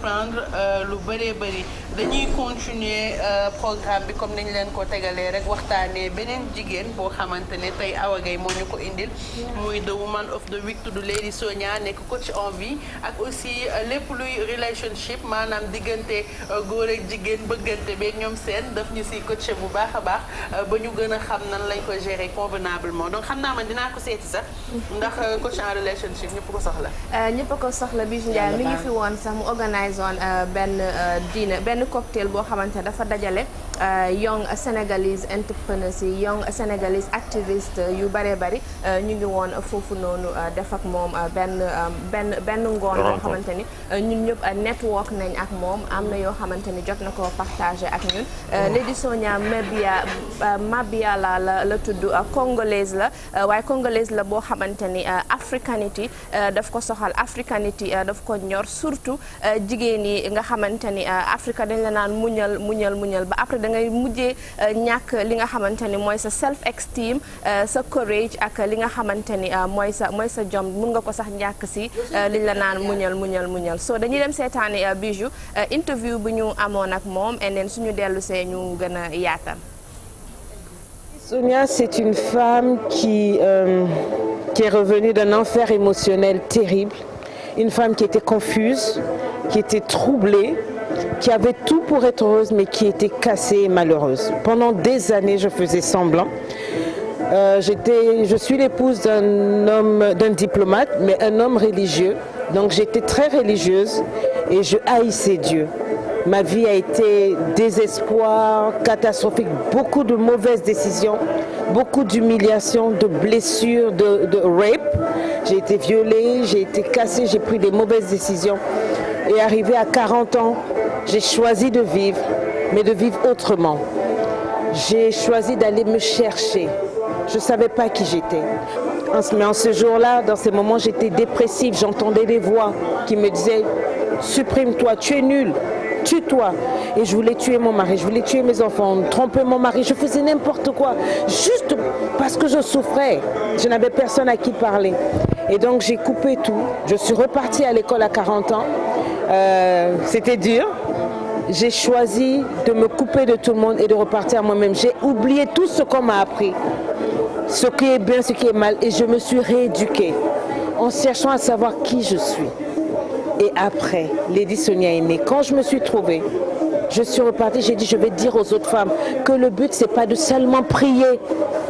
apprendre lu bëree bëri dañuy continuer programme bi comme nañ leen ko tegalee rek waxtaanee beneen jigéen boo xamante ne tey Awa Gaye moo ñu ko indil muy the woman of the week tudd Lady Sonia nekk coach en vie ak aussi lépp luy relationship maanaam diggante góor ak jigéen bëggante beeg ñoom seen daf ñu si coaché bu baax a baax ba ñu gën a xam nan lañ ko gérer convenablement donc xam naa man dinaa ko seeti sax ndax coach en relationship ñëpp ko soxla. ñëpp ko soxla Bijou Ndiaye mi ngi fi woon sax mu organise woon benn dîner benn cocktail boo xamante ne dafa dajale young Senegalese entrepreneurs yi young Senegalese activistes yu bëree bëri ñu ngi woon foofu noonu def ak moom benn ngoon boo xamante ni ñun ñëpp network nañ ak moom am na yoo xamante ni jot na ko partagé ak ñun. Lady Sonia Mabiala la tudd congolaise la waaye congolaise la boo xamante ni africanity daf ko soxal africanity daf ko ñor surtout jigéen yi nga xamante ni Afrique dañ la naan muñal ba après da ngay mujjee ñàkk li nga xamante ni mooy sa self esteem sa courage ak li nga xamante ni mooy sa jom mun nga ko sax ñàkk si liñ la naan muñal so dañuy dem seetaani Bijou interview bu ñu amoon ak moom et neen suñu dellu see ñu gën a yaatal. Sonia, c'est une femme qui est revenue d'un enfer émotionnel terrible, une femme qui était confuse, qui était troublée, qui avait tout pour être heureuse mais qui était cassée et malheureuse. Pendant des années, je faisais semblant. Je suis l'épouse d'un diplomate, mais un homme religieux. Donc j'étais très religieuse et je haïssais Dieu. Ma vie a été désespoir, catastrophique, beaucoup de mauvaises décisions, beaucoup d'humiliations, de blessures, de rape. J'ai été violée, j'ai été cassée, j'ai pris des mauvaises décisions. Et arrivée à 40 ans, j'ai choisi de vivre, mais de vivre autrement. J'ai choisi d'aller me chercher. Je ne savais pas qui j'étais. Mais en ce jour-là, dans ces moments, j'étais dépressive. J'entendais des voix qui me disaient « Supprime-toi, tu es nul, tue-toi ». Et je voulais tuer mon mari, je voulais tuer mes enfants, tromper mon mari. Je faisais n'importe quoi, juste parce que je souffrais. Je n'avais personne à qui parler. Et donc j'ai coupé tout. Je suis repartie à l'école à 40 ans. C'était dur. J'ai choisi de me couper de tout le monde et de repartir à moi-même. J'ai oublié tout ce qu'on m'a appris. Ce qui est bien, ce qui est mal. Et je me suis rééduquée en cherchant à savoir qui je suis. Et après, Lady Sonia est née. Quand je me suis trouvée, je suis repartie, j'ai dit, je vais dire aux autres femmes que le but, c'est pas de seulement prier.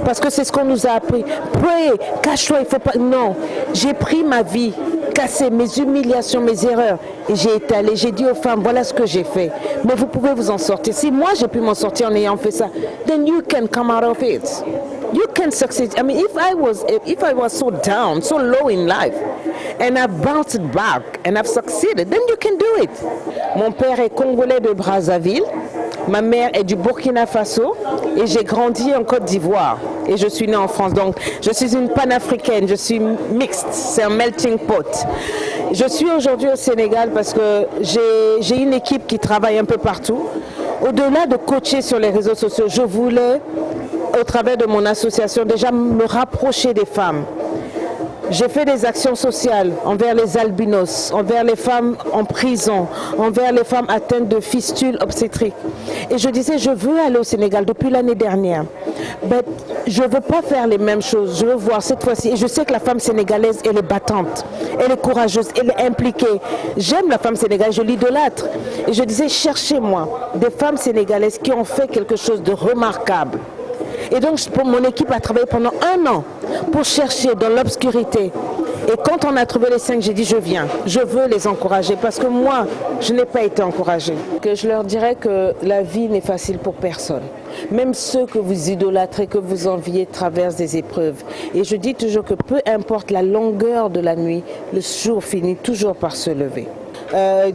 Parce que c'est ce qu'on nous a appris. Pray, cache-toi, il faut pas... Non, j'ai pris ma vie, cassé mes humiliations, mes erreurs. Et j'ai étalé, j'ai dit aux femmes, voilà ce que j'ai fait. Mais vous pouvez vous en sortir. Si moi, j'ai pu m'en sortir en ayant fait ça, then you can come out of it. You can succeed. I mean, if I was so down, so low in life, and I bounced back, and I've succeeded, then you can do it. Mon père est congolais de Brazzaville, ma mère est du Burkina Faso, et j'ai grandi en Côte d'Ivoire. Et je suis née en France. Donc, je suis une panafricaine, je suis mixte, c'est un melting pot. Je suis aujourd'hui au Sénégal parce que j'ai une équipe qui travaille un peu partout. Au-delà de coacher sur les réseaux sociaux, je voulais, au travers de mon association, déjà me rapprocher des femmes. J'ai fait des actions sociales envers les albinos, envers les femmes en prison, envers les femmes atteintes de fistules obstétriques. Et je disais, je veux aller au Sénégal depuis l'année dernière. Mais je ne veux pas faire les mêmes choses. Je veux voir cette fois-ci. Et je sais que la femme sénégalaise, elle est battante, elle est courageuse, elle est impliquée. J'aime la femme sénégalaise, je l'idolâtre. Et je disais, cherchez-moi des femmes sénégalaises qui ont fait quelque chose de remarquable. Et donc, mon équipe a travaillé pendant 1 an pour chercher dans l'obscurité. Et quand on a trouvé les 5, j'ai dit, je viens. Je veux les encourager parce que moi, je n'ai pas été encouragée. Que je leur dirais que la vie n'est facile pour personne. Même ceux que vous idolâtrez, que vous enviez, traversent des épreuves. Et je dis toujours que peu importe la longueur de la nuit, le jour finit toujours par se lever.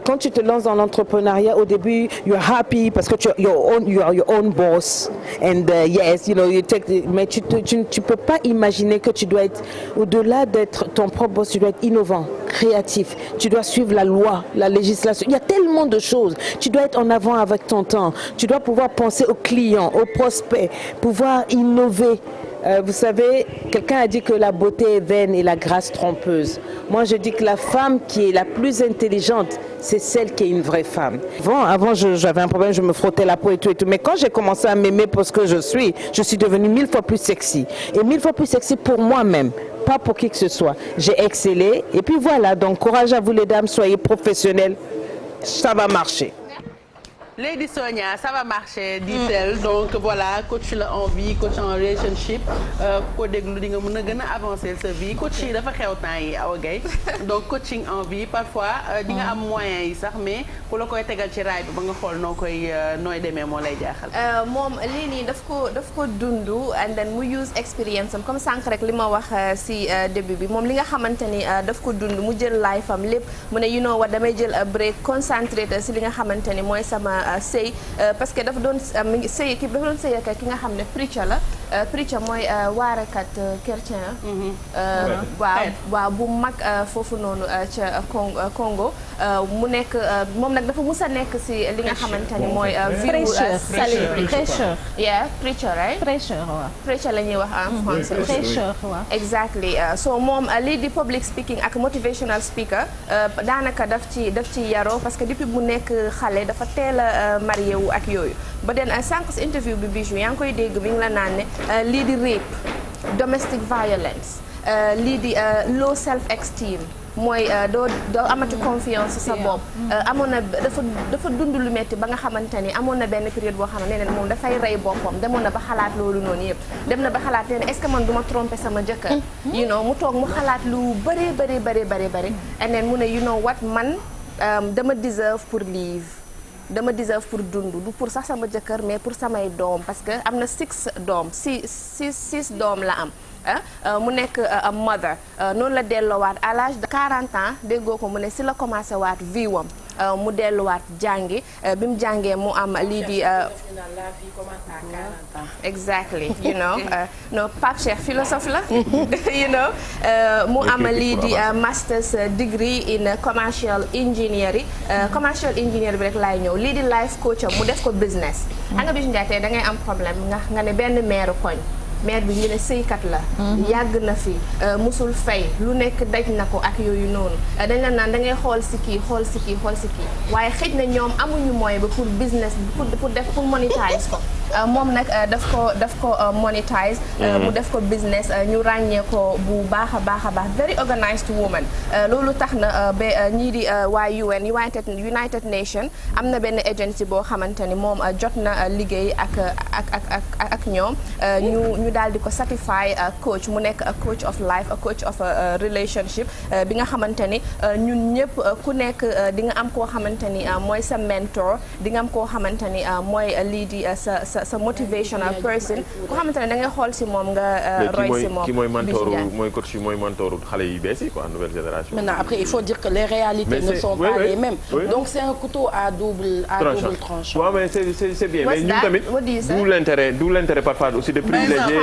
Quand tu te lances dans l'entrepreneuriat, au début, you're happy parce que you are your own boss. And yes, you know, mais tu peux pas imaginer que tu dois être, au-delà d'être ton propre boss, tu dois être innovant, créatif. Tu dois suivre la loi, la législation. Il y a tellement de choses. Tu dois être en avant avec ton temps. Tu dois pouvoir penser aux clients, aux prospects, pouvoir innover. Vous savez, quelqu'un a dit que la beauté est vaine et la grâce trompeuse. Moi, je dis que la femme qui est la plus intelligente, c'est celle qui est une vraie femme. Avant j'avais un problème, je me frottais la peau et tout. Mais quand j'ai commencé à m'aimer pour ce que je suis devenue 1000 fois plus sexy. Et 1000 fois plus sexy pour moi-même, pas pour qui que ce soit. J'ai excellé. Et puis voilà, donc courage à vous les dames, soyez professionnelles. Ça va marcher. Lady Sonia, ça va marcher, dit-elle. Donc voilà, coach la en vie, coach en relationship. Ko déglu di nga mën a gën a avancer sa vie. Coach yi dafa xew temps yi Awa Gaye. Donc coaching en vie parfois di nga am moyens yi sax mais ku la koy tegal ci raay bi ba nga xool nooy demee moo lay jaaxal. moom lii nii daf ko dund and then mu use experience am comme sànq rek li ma wax si début bi moom li nga xamante ni daf ko dund mu jël life am lépp mu ne you know what damay jël break concentré si li nga xamante ni mooy sama sëy parce que dafa doon sëy ki dafa doon sëy ak ki nga xam ne preacher la preacher mooy waarekat chrétien waaw bu mag foofu noonu ca Congo mu nekk moom nag dafa mus a nekk si li nga xamante ni mooy prêcheur yeah preacher right prêcheur waaw preacher la ñuy wax en français prêcheur waaw exactly so moom lii di public speaking ak motivational speaker daanaka daf ci yaroo parce que depuis mu nekk xale dafa teel a marié wu ak yooyu ba den sànq si interview bi Bijou yaa ngi koy dégg mi ngi la naan ne lii di rape domestic violence lii di low self esteem mooy doo amati confiance sa bopp amoon na dafa dund lu metti ba nga xamante ni amoon na benn période boo xam ne moom dafay rey boppam demoon na ba xalaat loolu noonu yëpp dem na ba xalaat ne est-ce que man du ma tromper sama jëkkër you know mu toog mu xalaat lu bëri and then mu ne you know what man dama deserve pour live dama deserve pour dund du pour sax sama jëkkër mais pour samay doom parce que am na six doom la am mu nekk mother noonu la delloowaat à l'âge de 40 ans déggoo ko mu ne si la commencé waat vie wam mu delluwaat jàngi bi mu jàngee mu am lii di exactly you know no Pape Cheikh philosophe la you know mu am lii di master's degree in commercial engineering bi rek laay ñëw lii di life coach mu def ko business xam nga Bijou Ndiaye tey da ngay am problème nga ne benn maire koñ maire bi ñu ne sëykat la yàgg na fi musul fay lu nekk daj na ko ak yooyu noonu dañ la naan da ngay xool si kii waaye xëj na ñoom amuñu moyen ba pour business pour monétiser ko moom nag daf ko monétiser mu def ko business ñu ràññee ko bu baax a baax very organized woman loolu tax na ba ñii di waa UN United Nations am na benn agency boo xamante ni moom jot na liggéey ak ñoom ñu daal di ko certify coach mu nekk a coach of life a coach of relationship bi nga xamante ni ñun ñëpp ku nekk di nga am koo xamante ni mooy sa mentor di nga am koo xamante ni mooy lii di sa motivational person koo xamante ne da ngay xool si moom nga roy si moom ki mooy coach mooy mentoru xale yi bees yi quoi nouvelle génération. Maintenant après il faut dire que les réalités ne sont pas les mêmes. Donc c'est un couteau à double tranchant. waaw mais c'est bien mais ñun tamit d'où l'intérêt parfois aussi de privilégier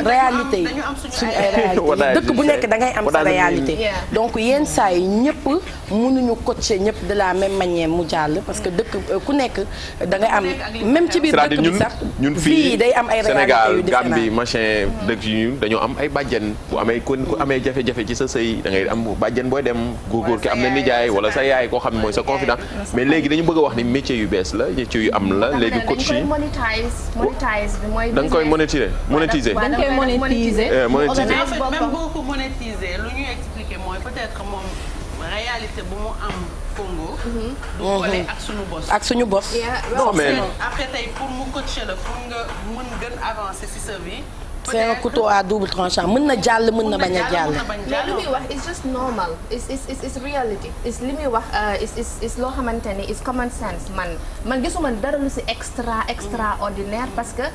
réalité yi suñu ay réalité dëkk bu nekk da ngay am sa réalité donc yenn saa yi ñëpp mënuñu coacher ñëpp de la même manière mu jàll parce que dëkk ku nekk da ngay am même ci biir dëkk bi sax ñun fii day am ay Sénégal Gambie machin dëkk yi ñun dañoo am ay bàjjen bu amee ku amee jafe-jafe ci sa sëy da ngay am bàjjen booy dem góor ki am na nijaay wala sa yaay koo xam ne mooy sa confident mais léegi dañu bëgg a wax ni métier yu bees la métier yu am la léegi coach yi da nga koy monétiser dañ koy monétiser même boo ko monétiser lu ñuy expliquer mooy peut-être moom réalité bu mu am Congo. du boole ak suñu bos. non mais après tey pour mu coacher la pour nga mën gën avancer ci sa vie. c'est un couteau à double tranchant mën na jàll mën na bañ a jàll. mais li muy wax it's just normal it's reality it's li muy wax is loo xamante ni is common sense man gisuma dara lu ci extraordinaire parce que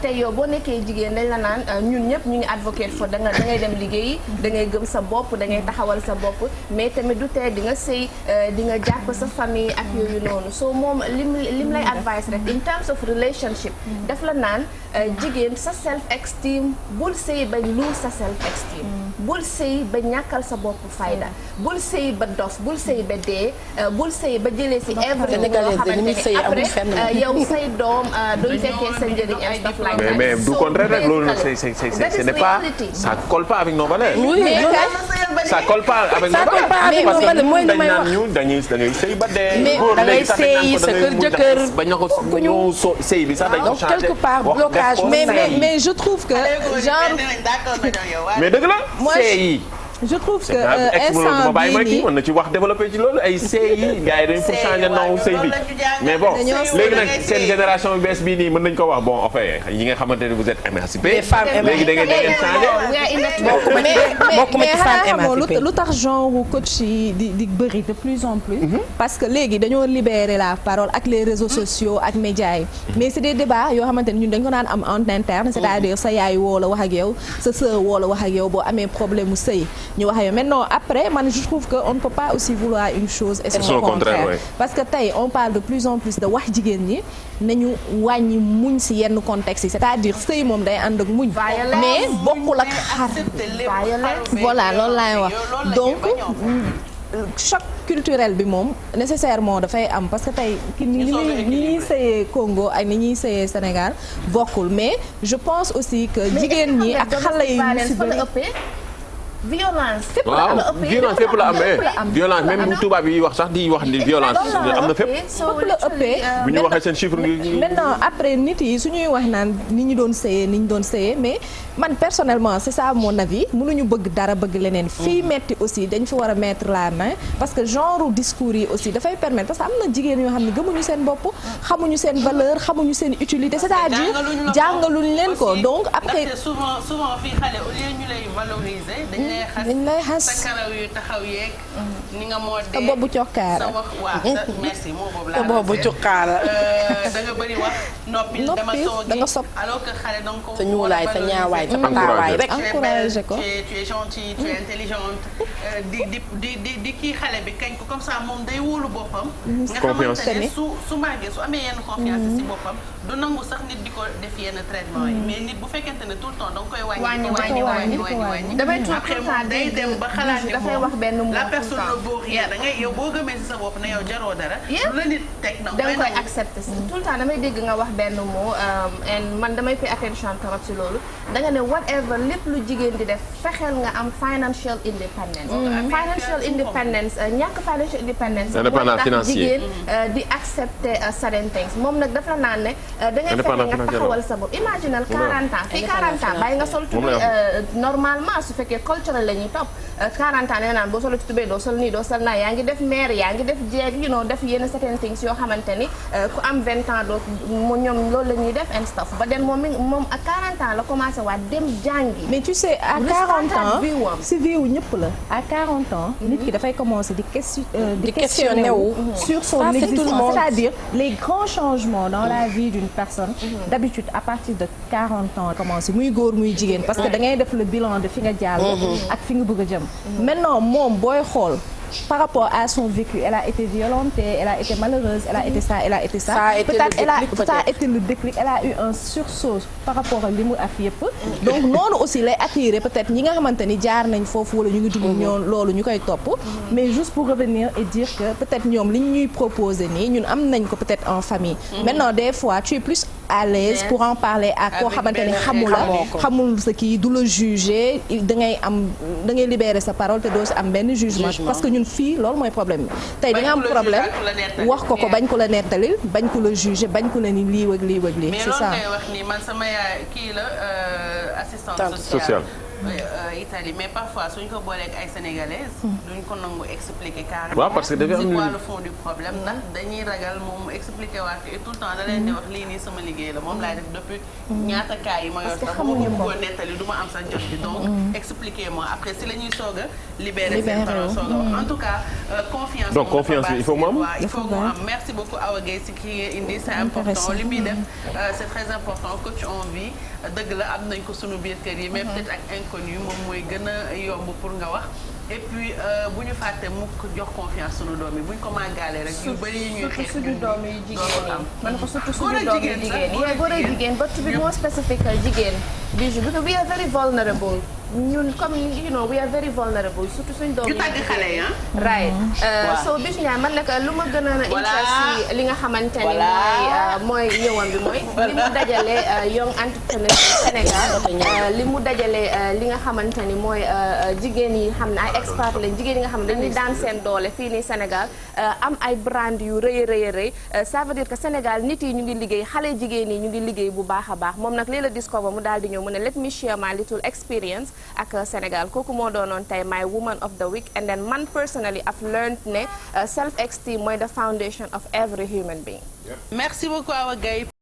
tey yow boo nekkee jigéen dañ la naan ñun ñëpp ñu ngi advocate for da ngay dem liggéeyi da ngay gëm sa bopp da ngay taxawal sa bopp mais tamit du tey di nga sëy di nga jàpp sa famille ak yooyu noonu so moom lim lay advice rek in terms of relationship daf la naan jigéen sa self esteem bul sëy ba lose sa self esteem bul sëy ba ñàkkal sa bopp fayda bul sëy ba dof bul sëy ba dee bul sëy ba jëlee si everything loo xamante ne après yow say doom duñ fekkee sa njëriñ and stuff like that. mais du contraire rek loolu nag ce n'est pas ça colle pas avec nos valeurs. oui ça colle pas avec nos valeurs. parce que mooy li may wax ñu dañuy sëy ba dee. mais da ngay sëy sa kër jëkkër bañ na ko ñëw sëy bi sax dañ ko donc changé. quelque part blocage mais je trouve que genre mais dëgg la sëy yi. je trouve que instant bii nii mën na ci wax développé ci loolu ay sëy yi gars yi dañu pour changer non sëy bi mais bon léegi nag seen génération bees bii nii mën nañu ko wax bon en fait yi nga xamante ne vous êtes émancipés. les femmes léegi da ngeen changer. mais xanaa xamoo lu tax genre coach yi di bëri de plus en plus. parce que léegi dañoo libérer la parole ak les réseaux sociaux ak médias yi. mais c'est des débats yoo xamante ne ñun dañ ko naan am en interne c'est-à-dire sa yaay woo la wax ak yow sa sœur woo la wax ak yow boo amee problème mu sëy ñu wax yow maintenant après man je trouve que on ne peut pas aussi vouloir une chose et son contraire parce que tey on parle de plus en plus de wax jigéen ñi nañu wàññi muñ ci yenn contexte yi c'est-à-dire sëy moom day ànd ak muñ mais bokkul ak xar voilà loolu laay wax donc choc culturel bi moom nécessairement dafay am parce que tey ni ñuy sëyee Congo ak ni ñuy sëyee Sénégal bokkul mais je pense aussi que jigéen ñi ak xale yi ñu ci bëri violence fépp waaw violence fépp la amee violence même bu tubaab yi wax sax di wax ni violence am na fépp. fépp la ëppee. bu ñu waxee seen chiffre ngi. maintenant après nit yi su ñuy wax naan ni ñu doon sëyee mais man personnellement c'est ça mon avis mënuñu bëgg dara bëgg leneen. fii metti aussi dañ fi war a mettre la main parce que genre discours yi aussi dafay permettre parce que am na jigéen yoo xam ne gëmuñu seen bopp xamuñu seen valeur xamuñu seen utilité c'est-à-dire jàngaluñu leen ko donc après. souvent fii xale au lieu ñu lay valoriser. dañ lay xas sa karaw yu taxaw yeeg. ni nga moo dee sa boobu cokkaar. sa wax waaw merci moo boobu laa. sa boobu cokkaar. da nga bëri wax noppi dama soogi da nga sopp alors que xale da nga ko. sa ñuulaay sa ñaawaay sa pataawaay rek. encouragé ko tu es gentil tu es intelligente. di kii xale bi kañ ko comme ça moom day wóolu boppam. nga xamante ne su màggee su amee yenn confiance si boppam du nangu sax nit di ko def yenn traitement yi mais nit bu fekkente ne tout le temps da nga koy wàññi. damay après moom day dem ba xalaat ne dafay wax benn mot la personne ne vaut rien da ngay yow boo gëmee si sa bopp ne yow jaroo dara. lu la nit teg na da nga koy accepter si tout le temps damay dégg nga wax benn mot and man damay pay attention trop si loolu da nga ne whatever lépp lu jigéen di def fexeel nga am financial independence. financial independence ñàkk financial independence. indépendance financier jigéen di accepter certain things moom nag dafa naan ne da ngay fexe nga taxawal sa bopp imaginal 40 ans fii 40 ans bàyyi nga sol tubéy normalement su fekkee culturel la ñuy topp 40 ans nee naan boo solo ci tubéy doo sol nii doo sol naa yaa ngi def mère yaa ngi def jeeg you know def yenn certain things yoo xamante ni ku am 20 ans doo ñoom loolu la ñuy def and stuff ba den moom ak 40 ans la commencé waat dem jàngi. mais tu sais à 40 ans si vie wu ñëpp la à 40 ans nit ki dafay commencer di questionner wu sur son existence c'est-à-dire les grands changements dans la vie d'une personne d'habitude à partir de 40 ans commencé muy góor muy jigéen parce que da ngay def le bilan de fi nga jàll ak fi nga bëgg a jëm maintenant moom booy xool par rapport à son vécu elle a été violentée elle a été malheureuse elle a été ça elle a été ça peut-être ça a été le déclic elle a eu un sursaut par rapport ak li mu af yëpp donc noonu aussi lay attirer peut-être ñi nga xamante ni jaar nañ foofu wala ñu ngi dugg ñoom loolu ñu koy topp mais juste pour revenir et dire que peut-être ñoom li ñuy proposer nii ñun am nañ ko peut-être en famille maintenant des fois tu es plus à l'aise pour en parler à koo xamante ni xamul sa kii du la juger da ngay libérer sa parole te doo si am benn jugement parce que ñun fii loolu mooy problème bi tey da nga am problème wax ko bañ ko la nettalil bañ ko la juger bañ ko la ni lii wag lii wag lii c'est ça. mais loolu ngay wax nii man sama yaay kii la assistante sociale Italie mais parfois suñ ko boolee ak ay sénégalaises duñ ko nangu expliquer carrément. waaw parce que dafa am c'est quoi le fond du problème ndax dañuy ragal moom expliquer waat et tout le temps da leen di wax lii nii sama liggéey la moom laay def depuis ñaata cas yi ma yor sax bu ma bëggoon nettali du ma am sax jot bi donc expliquer moi après si la ñuy soog a libérer seen parole soog a wax en tout cas confiance. donc confiance bi il faut mu am. il faut mu am merci beaucoup Awa Gueye si kii indi c'est important li muy def c'est très important coach en vie dëgg la am nañ ko sunu biir kër yi mais peut-être ak inconnu moom mooy gën a yomb pour nga wax et puis bu ñu fàtte mukk jox confiance sunu doom yi bu ñu ko màggalee rek yu bëri yi ñuy xeex suñu doom yu jigéen yi man ko surtout góor suñu ak doom yu jigéen jigéen sax, yi góor ak jigéen but to be more specific jigéen Bijou because we are very vulnerable ñun comme you know we are very vulnerable surtout suñu doom ñu tàgg xale yi right so Bijou Ndiaye man nag lu ma gën a interest li nga xamante ni mooy ñëwam bi mooy li mu dajale young entrepreneurs Sénégal li mu dajale li nga xamante ni mooy jigéen yi xam ne ay expert lañ jigéen yi nga xam ne dañuy daan seen doole fii nii Sénégal am ay brand yu rëy a rëy ça veut dire que Sénégal nit yi ñu ngi liggéey xale jigéen yi ñu ngi liggéey bu baax a baax moom nag lii la discover mu daal di ñëw mu ne let me share my little experience ak Sénégal kooku moo doonoon tey my woman of the week and then man personally I've learned ne self esteem mooy the foundation of every human being. Merci beaucoup Awa Gaye.